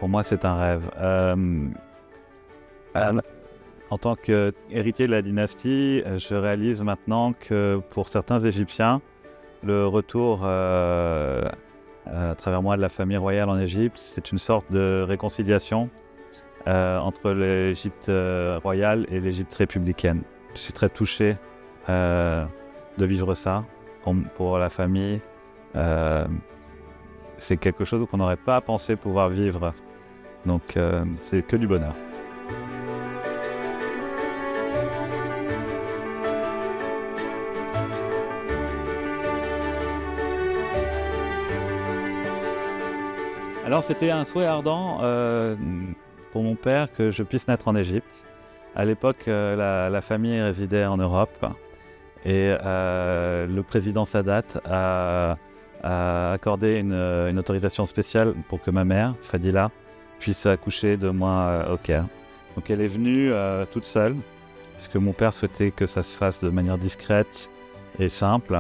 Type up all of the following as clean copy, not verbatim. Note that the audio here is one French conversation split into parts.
pour moi, c'est un rêve. En tant qu'héritier de la dynastie, je réalise maintenant que pour certains Égyptiens, le retour à travers moi de la famille royale en Égypte, c'est une sorte de réconciliation entre l'Égypte royale et l'Égypte républicaine. Je suis très touché de vivre ça pour la famille. C'est quelque chose qu'on n'aurait pas pensé pouvoir vivre. Donc c'est que du bonheur. Alors c'était un souhait ardent pour mon père que je puisse naître en Égypte. À l'époque, la famille résidait en Europe et le président Sadat a accordé une autorisation spéciale pour que ma mère, Fadila, puisse accoucher de moi au Caire. Donc elle est venue toute seule, puisque mon père souhaitait que ça se fasse de manière discrète et simple.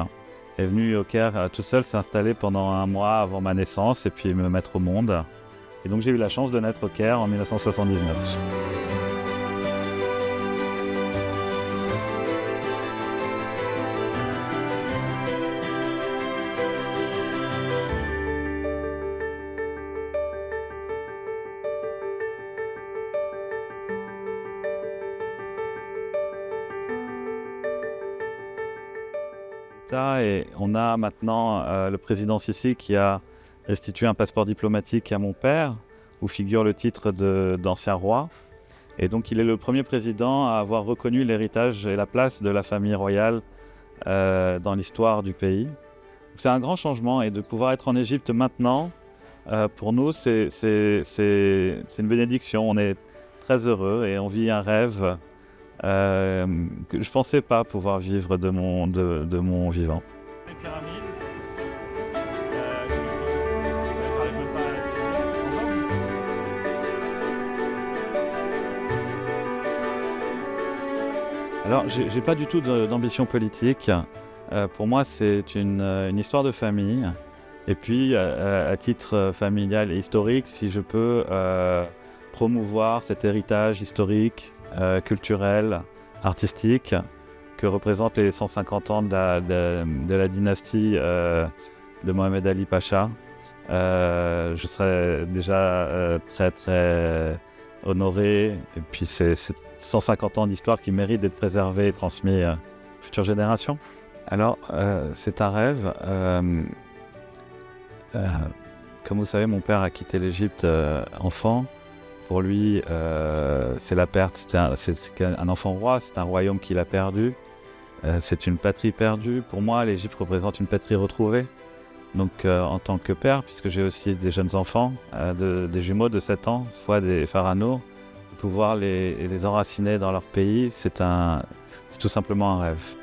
Elle est venue au Caire toute seule s'installer pendant un mois avant ma naissance et puis me mettre au monde. Et donc j'ai eu la chance de naître au Caire en 1979. Et on a maintenant le président Sissi qui a restitué un passeport diplomatique à mon père, où figure le titre d'ancien roi. Et donc il est le premier président à avoir reconnu l'héritage et la place de la famille royale dans l'histoire du pays. C'est un grand changement et de pouvoir être en Égypte maintenant, pour nous, c'est une bénédiction. On est très heureux et on vit un rêve que je ne pensais pas pouvoir vivre de mon vivant. Les pyramides. Alors, j'ai pas du tout d'ambition politique. Pour moi, c'est une histoire de famille. Et puis, à titre familial et historique, si je peux promouvoir cet héritage historique, culturel, artistique, que représentent les 150 ans de la dynastie de Mohamed Ali Pacha. Je serais déjà très très honoré. Et puis c'est 150 ans d'histoire qui méritent d'être préservés et transmis aux futures générations. Alors c'est un rêve. Comme vous savez, mon père a quitté l'Égypte enfant. Pour lui, c'est la perte. C'est un enfant roi, c'est un royaume qu'il a perdu. C'est une patrie perdue. Pour moi, l'Égypte représente une patrie retrouvée. Donc, en tant que père, puisque j'ai aussi des jeunes enfants, des jumeaux de 7 ans, soit des pharaons, pouvoir les enraciner dans leur pays, c'est tout simplement un rêve.